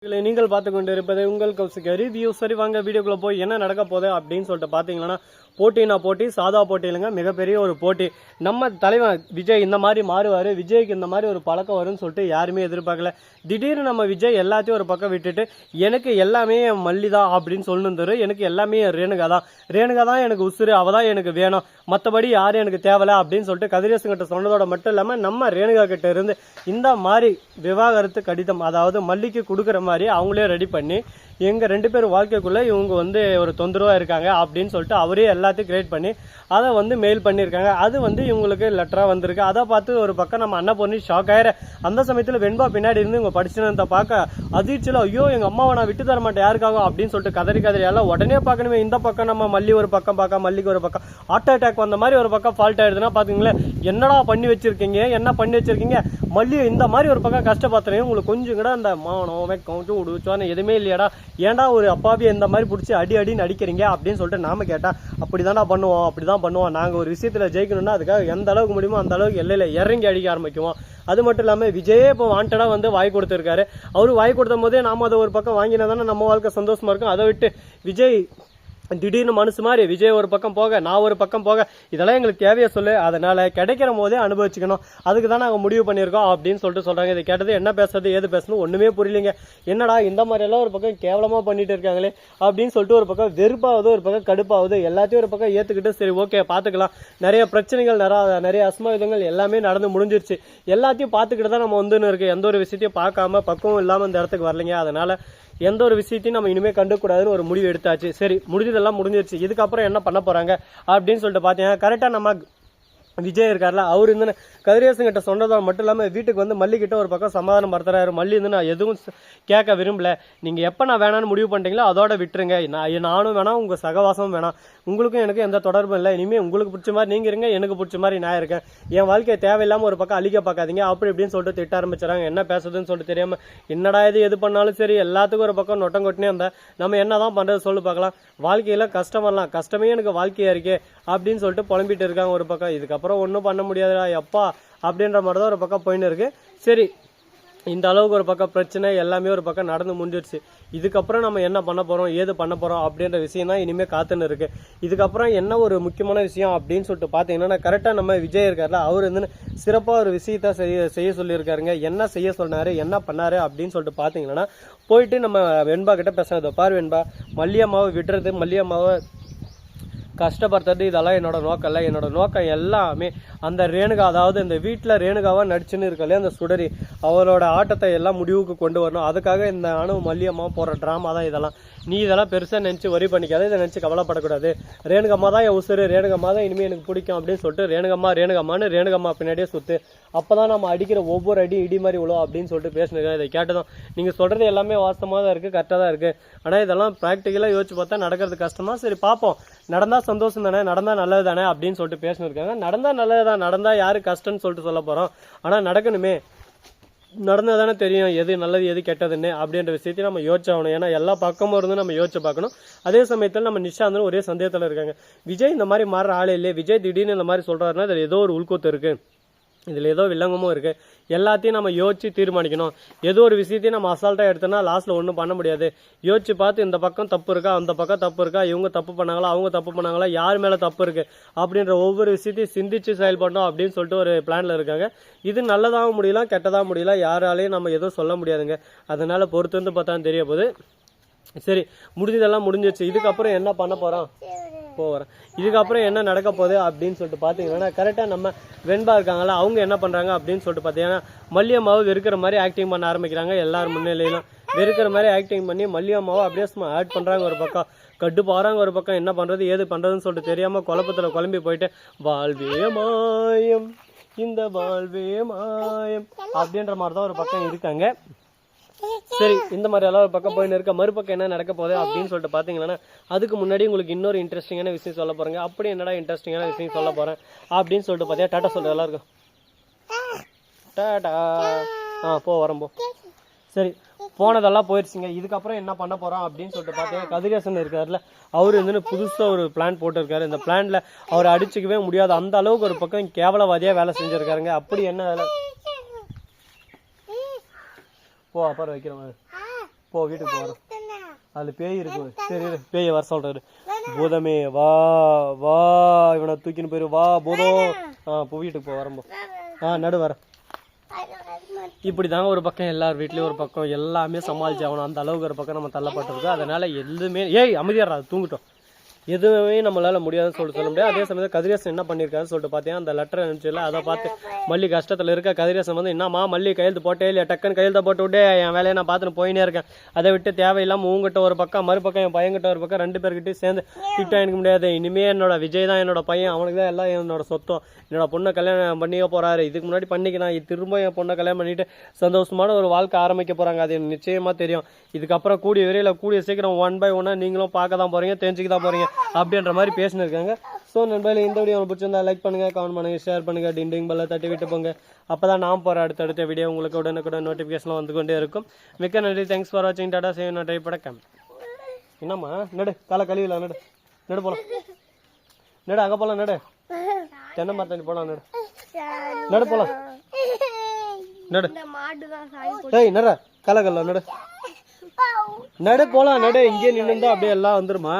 நீங்கள் பார்த்து கொண்டு இருப்பது உங்கள் கௌசிக ரிவ்யூ. சரி வாங்க வீடியோக்குள்ள போய் என்ன நடக்க போகுது அப்படின்னு சொல்லிட்டு பார்த்தீங்கன்னா, போட்டினா போட்டி, சாதா போட்டி இல்லைங்க, மிகப்பெரிய ஒரு போட்டி. நம்ம தலைவன் விஜய் இந்த மாதிரி மாறுவார், விஜய்க்கு இந்த மாதிரி ஒரு பழக்கம் வரும்னு சொல்லிட்டு யாருமே எதிர்பார்க்கல. திடீர்னு நம்ம விஜய் எல்லாத்தையும் ஒரு பக்கம் விட்டுட்டு எனக்கு எல்லாமே மல்லி தான் அப்படின்னு சொல்லிருந்தாரு. எனக்கு எல்லாமே ரேணுகா தான் எனக்கு உசுறு, அவ தான் எனக்கு வேணும், மற்றபடி யாரும் எனக்கு தேவையில்ல அப்படின்னு சொல்லிட்டு கதிரேசன் கிட்ட சொன்னதோட மட்டும் இல்லாமல் நம்ம ரேணுகா கிட்ட இருந்து இந்த மாதிரி விவாகரத்து கடிதம், அதாவது மல்லிக்கு கொடுக்குற மாதிரி அவங்களே ரெடி பண்ணி எங்க 2 பேர் வாழ்க்கைக்குள்ள இவங்க ஒரு தொந்தரவா இருக்காங்க அப்படின்னு சொல்லிட்டு அவரே எல்லாத்தையும் கிரியேட் பண்ணி அதை மெயில் பண்ணியிருக்காங்க. அது இவங்களுக்கு லெட்டரா வந்திருக்கு. அதை பார்த்து ஒரு பக்கம் நம்ம அன்னபூர்ணி ஷாக் ஆயிர. அந்த சமயத்தில் வெண்பா பின்னாடி இருந்து இவங்க படிச்சுனதை பார்க்க அதிர்ச்சியில் ஐயோ எங்க அம்மாவை நான் விட்டு தர மாட்டேன் யாருக்காக அப்படின்னு சொல்லிட்டு கதறி எல்லாம் உடனே பார்க்கணுமே. இந்த பக்கம் நம்ம மல்லி ஒரு பக்கம் பார்க்க, மல்லிக்கு ஒரு பக்கம் ஹார்ட் அட்டாக் வந்த மாதிரி ஒரு பக்கம் ஃபால்ட் ஆயிடுதுன்னா பாத்தீங்களேன். என்னடா பண்ணி வச்சிருக்கீங்க மல்லி இந்த மாதிரி ஒரு பக்கம் கஷ்டப்படுத்துறீங்க. உங்களுக்கு கொஞ்சம் கூட அந்த மானம் வெக்கம் உடுச்சோன்னு எதுவுமே இல்லையாடா, ஏன்டா ஒரு அப்பாவி இந்த மாதிரி பிடிச்சி அடின்னு அடிக்கிறீங்க அப்படின்னு சொல்லிட்டு நாம கேட்டா, அப்படிதான்டா பண்ணுவோம், அப்படிதான் பண்ணுவோம், நாங்க ஒரு விஷயத்துல ஜெயிக்கணும்னா அதுக்காக எந்த அளவுக்கு முடியுமோ அந்த அளவுக்கு எல்லையில இறங்கி அடிக்க ஆரம்பிக்குவோம். அது மட்டும் இல்லாம விஜயே இப்போ வாண்டடா வாய் கொடுத்திருக்காரு. அவரு வாய் கொடுத்த போதே நாம அதை ஒரு பக்கம் வாங்கினா தானே நம்ம வாழ்க்கை சந்தோஷமா இருக்கும். அதை விட்டு விஜய் திடீர்னு மனசு மாதிரி விஜய் ஒரு பக்கம் போக, நான் ஒரு பக்கம் போக, இதெல்லாம் எங்களுக்கு தேவையா சொல்லு, அதனால கிடைக்கிற போதே அனுபவிச்சுக்கணும், அதுக்கு தான் நாங்கள் முடிவு பண்ணியிருக்கோம் அப்படின்னு சொல்லிட்டு சொல்றாங்க. இதை கேட்டது என்ன பேசுறது ஏது பேசணும் ஒண்ணுமே புரியலைங்க. என்னடா இந்த மாதிரி எல்லாம் ஒரு பக்கம் கேவலமா பண்ணிட்டு இருக்காங்களே அப்படின்னு சொல்லிட்டு ஒரு பக்கம் வெறுப்பாவது, ஒரு பக்கம் கடுப்பாவது, எல்லாத்தையும் ஒரு பக்கம் ஏத்துக்கிட்டு சரி ஓகே பாத்துக்கலாம், நிறைய பிரச்சனைகள் நிறைய அசம்பாவிதங்கள் எல்லாமே நடந்து முடிஞ்சிருச்சு, எல்லாத்தையும் பார்த்துக்கிட்டு தான் நம்ம இருக்கு, எந்த ஒரு விஷயத்தையும் பார்க்காம பக்குவம் இல்லாம இந்த இடத்துக்கு வரலைங்க. அதனால எந்த ஒரு விஷயத்தையும் நம்ம இனிமே கண்டுக்கூடாதுன்னு ஒரு முடிவு எடுத்தாச்சு. சரி முடிஞ்சதெல்லாம் முடிஞ்சிருச்சு, இதுக்கப்புறம் என்ன பண்ண போறாங்க அப்படின்னு சொல்லிட்டு பாத்தீங்கன்னா, கரெக்டா நம்ம விஜய் இருக்காருல, அவரு கதிரேசன் கிட்ட சொன்னதோட மட்டும் இல்லாம வீட்டுக்கு மல்லி கிட்ட ஒரு பக்கம் சமாதானம் படுத்துறாரு. மல்லி நான் எதுவும் கேட்க விரும்பல, நீங்க எப்ப நான் வேணான்னு முடிவு பண்ணிட்டீங்களோ அதோட விட்டுருங்க, நானும் வேணாம், உங்க சகவாசமும் வேணாம், உங்களுக்கும் எனக்கு எந்த தொடர்பும் இல்லை, இனிமே உங்களுக்கு பிடிச்ச மாதிரி நீங்க இருங்க, எனக்கு பிடிச்ச மாதிரி நான் இருக்கேன், என் வாழ்க்கையை தேவையில்லாம ஒரு பக்கம் அழிக்க பார்க்காதீங்க அப்படி இப்படின்னு சொல்லிட்டு திட்ட ஆரம்பிச்சாங்க. என்ன பேசுறதுன்னு சொல்லிட்டு தெரியாம என்னடா எது பண்ணாலும் சரி எல்லாத்துக்கும் ஒரு பக்கம் நொட்டம் கொட்டினே அந்த நம்ம என்னதான் பண்றது சொல்லு பார்க்கலாம், வாழ்க்கையில கஷ்டம் வரலாம், கஷ்டமே எனக்கு வாழ்க்கையா இருக்கே அப்படின்னு சொல்லிட்டு புலம்பிட்டு இருக்காங்க ஒரு பக்கம். இதுக்கப்புறம் ஒன்றும் பண்ண முடியாதுடா எப்பா அப்படின்ற மாதிரி தான் ஒரு பக்கம் போயின்னு இருக்கு. சரி இந்த அளவுக்கு ஒரு பக்கம் பிரச்சனை எல்லாமே ஒரு பக்கம் நடந்து முடிஞ்சிருச்சு. இதுக்கப்புறம் நம்ம என்ன பண்ண போறோம் ஏது பண்ண போறோம் அப்படின்ற விஷயம் தான் இனிமே காத்துன்னு இருக்கு. இதுக்கப்புறம் என்ன ஒரு முக்கியமான விஷயம் அப்படின்னு சொல்லிட்டு பாத்தீங்கன்னா, கரெக்டா நம்ம விஜய் இருக்காருல, அவரு சிறப்பா ஒரு விஷயத்த செய்ய சொல்லியிருக்காருங்க. என்ன செய்ய சொன்னாரு என்ன பண்ணாரு அப்படின்னு சொல்லிட்டு பாத்தீங்கன்னா, போயிட்டு நம்ம வெண்பா கிட்ட பேசுறது, பாரு வெண்பா, மல்லியம்மாவை விடுறது, மல்லியம்மாவை கஷ்டப்படுத்துறது இதெல்லாம் என்னோட நோக்கம் இல்லை, என்னோட நோக்கம் எல்லாமே அந்த ரேணுகா, அதாவது இந்த வீட்டில் ரேணுகாவா நடிச்சுன்னு இருக்காளே அந்த சுடரி, அவளோட ஆட்டத்தை எல்லாம் முடிவுக்கு கொண்டு வரணும், அதுக்காக இந்த மல்லியம்மா போற டிராமா தான் இதெல்லாம். நீ இதெல்லாம் பெருசா நினைச்சு வரி பண்ணிக்காத, இதை நினைச்சு கவலைப்படக்கூடாது, ரேணுகம்மா தான் என் உசுறு, ரேணுகம்மா தான் இனிமே எனக்கு பிடிக்கும் அப்படின்னு சொல்லிட்டு ரேணுகம்மான்னு ரேணுகம்மா பின்னாடியே சுத்து, அப்பதான் நம்ம அடிக்கிற ஒவ்வொரு அடி இடி மாதிரி விழும் அப்படின்னு சொல்லிட்டு பேசினிருக்கேன். இதை கேட்டதும் நீங்க சொல்றது எல்லாமே வாஸ்தவமாக தான் இருக்கு, கரெக்டாக தான் இருக்கு, ஆனா இதெல்லாம் பிராக்டிக்கலா யோசிச்சு பார்த்தா நடக்கிறது கஷ்டமா, சரி பார்ப்போம், நடந்தா சந்தோஷம் தானே, நடந்தா நல்லது தானே அப்படின்னு சொல்லிட்டு பேசினிருக்காங்க. நடந்தா நல்லதுதான், நடந்தா யாரு கஷ்டம்னு சொல்லிட்டு சொல்ல போறோம், ஆனா நடக்கணுமே, நடந்ததானே தெரியும் எது நல்லது எது கெட்டதுன்னு அப்படின்ற விஷயத்தையும் நம்ம யோசிச்சாகணும். ஏன்னா எல்லா பக்கமும் இருந்து நம்ம யோசிச்சு பார்க்கணும். அதே சமயத்தில் நம்ம நிஷாந்தனும் ஒரே சந்தேகத்தில் இருக்காங்க, விஜய் இந்த மாதிரி மாற ஆளே இல்லையே, விஜய் திடீர்னு இந்த மாதிரி சொல்றாருன்னா இதுல ஏதோ ஒரு உள்கூத்து இருக்கு, இதுல ஏதோ வில்லங்கமும் இருக்கு, எல்லாத்தையும் நம்ம யோசிச்சு தீர்மானிக்கணும். ஏதோ ஒரு விஷயத்தையும் நம்ம அசால்ட்டா எடுத்தோம்னா லாஸ்ட்ல ஒன்றும் பண்ண முடியாது. யோசிச்சு பார்த்து இந்த பக்கம் தப்பு இருக்கா, அந்த பக்கம் தப்பு இருக்கா, இவங்க தப்பு பண்ணாங்களா, அவங்க தப்பு பண்ணாங்களா, யார் மேல தப்பு இருக்கு அப்படின்ற ஒவ்வொரு விஷயத்தையும் சிந்திச்சு செயல்படணும் அப்படின்னு சொல்லிட்டு ஒரு பிளான்ல இருக்காங்க. இது நல்லதாகவும் முடியலாம் கெட்டதாகவும் முடியலாம், யாராலையும் நம்ம எதுவும் சொல்ல முடியாதுங்க. அதனால பொறுத்து பார்த்தா தெரிய போகுது. சரி முடிஞ்சதெல்லாம் முடிஞ்சிருச்சு, இதுக்கப்புறம் என்ன பண்ண போறோம் போறேன், இதுக்கப்புறம் என்ன நடக்க போகுது அப்படின்னு சொல்லிட்டு பாத்தீங்கன்னா, கரெக்டா நம்ம வெண்பா இருக்காங்களா, அவங்க என்ன பண்றாங்க அப்படின்னு சொல்லிட்டு பாத்தீங்கன்னா, மல்லியம்மாவை வெறுக்கிற மாதிரி ஆக்டிங் பண்ண ஆரம்பிக்கிறாங்க. எல்லாரும் முன்னிலையிலும் வெறுக்கிற மாதிரி ஆக்டிங் பண்ணி மல்லியம்மாவை அப்படியே ஆட் பண்றாங்க. ஒரு பக்கம் கட்டு போறாங்க, ஒரு பக்கம் என்ன பண்றது ஏது பண்றதுன்னு சொல்லிட்டு தெரியாம குழப்பத்துல குழம்பி போயிட்டு வாழ்வே மாயம் இந்த வாழ்வே மாயம் அப்படின்ற மாதிரிதான் ஒரு பக்கம் இருக்காங்க. சரி இந்த மாதிரி எல்லாம் ஒரு பக்கம் போயின்னு இருக்க, மறுபக்கம் என்ன நடக்க போகுது அப்படின்னு சொல்லிட்டு பாத்தீங்கன்னா, அதுக்கு முன்னாடி உங்களுக்கு இன்னொரு இன்ட்ரெஸ்டிங்கான விஷயம் சொல்ல போறேங்க. அப்படி என்னடா இன்ட்ரெஸ்டிங்கான விஷயம் சொல்ல போறேன் அப்படின்னு சொல்லிட்டு பாத்தீங்கன்னா, டாட்டா சொல்ற எல்லாருக்கும் டாட்டா, வரம்போ. சரி போனதெல்லாம் போயிடுச்சுங்க, இதுக்கப்புறம் என்ன பண்ண போறோம் அப்படின்னு சொல்லிட்டு பாத்தீங்கன்னா, கதிரேசன் இருக்காருல்ல, அவரு புதுசா ஒரு பிளான் போட்டிருக்காரு. இந்த பிளான்ல அவர் அடிச்சுக்கவே முடியாது, அந்த அளவுக்கு ஒரு பக்கம் கேவலவாதியா வேலை செஞ்சிருக்காருங்க. அப்படி என்ன வேலை போ அப்புறம் வைக்கிறேன் போ வீட்டுக்கு போகிறோம். அதில் பேய் இருக்கு. சரி பேயை வர சொல்றாரு. பூதமே வா வா, இவனை தூக்கின்னு போயிரு, வா பூதம். இப்போ வீட்டுக்கு போ வரம்போ. நடு வர. இப்படி தாங்க ஒரு பக்கம் எல்லார் வீட்லேயும் ஒரு பக்கம் எல்லாமே சமாளிச்சு ஆகணும். அந்த அளவுக்கு ஒரு பக்கம் நம்ம தள்ளப்பட்டிருக்கு. அதனால எதுவுமே அமைதியாரா தூங்கிட்டோம், எதுவுமே நம்மளால முடியாதுன்னு சொல்ல முடியாது. அதே சமயத்தில் கதிரேசன் என்ன பண்ணியிருக்காருன்னு சொல்லிட்டு பார்த்தீங்கன்னா அந்த லெட்டர் அனுப்பிச்சுல அதை பார்த்து மல்லி கஷ்டத்தில் இருக்க கதிரேசன் வந்து என்னம்மா மல்லி கையெழுத்து போட்டே இல்லையா, டக்குன்னு கையெழுத்த போட்டு விட்டு என் வேலையை நான் பார்த்துட்டு போயினே இருக்கேன். அதை விட்டு தேவையில்லாமல் உங்ககிட்ட ஒரு பக்கம் மறுபக்கம் என் பையன்கிட்ட ஒரு பக்கம் 2 பேர்கிட்டையும் சேர்ந்து திட்டம் எனக்கு முடியாது. இனிமே என்னோட விஜய் தான் என்னோட பையன், அவனுக்கு தான் எல்லாம் என்னோட சொத்தம். என்னோட பொண்ணை கல்யாணம் பண்ணிக்க போறாரு. இதுக்கு முன்னாடி பண்ணிக்கலாம், திரும்ப என் பொண்ணை கல்யாணம் பண்ணிட்டு சந்தோஷமான ஒரு வாழ்க்கை ஆரம்பிக்க போறாங்க. அது எனக்கு நிச்சயமா தெரியும். இதுக்கப்புறம் கூடிய விரைவில் கூடிய சீக்கிரம் 1 by 1 நீங்களும் பார்க்க தான் போறீங்க, தெரிஞ்சுக்க தான் போறீங்க அப்படின்ற மாதிரி பேசினிருக்காங்க. ஸோ நண்பர்களே, இந்த வீடியோ உங்களுக்கு பிடிச்சிருந்தா லைக் பண்ணுங்க, கமெண்ட் பண்ணுங்க, ஷேர் பண்ணுங்க, டிண்டிங் பெல்ல தட்டி விட்டு போங்க. அப்பதான் நான் போற அடுத்தடுத்த வீடியோ உங்களுக்கு உடனுக்குடன் நோட்டிஃபிகேஷன் வந்து கொண்டே இருக்கும். மிக்க நன்றி. தேங்க்ஸ் ஃபார் வாட்சிங். டாடா சேவ். நான் ட்ரை படக்கம். என்னம்மா நடு காலை கழுவில நடு நடு போலாம், நடு அங்கே போலாம், நடு தென்னை மரத்தண்டி போலாம், நடு நடு போலாம், நடு ஏய் நட காலை கல்ல நடு நடு போலாம், நடு இங்கே நின்று அப்படியே எல்லாம் வந்துருமா.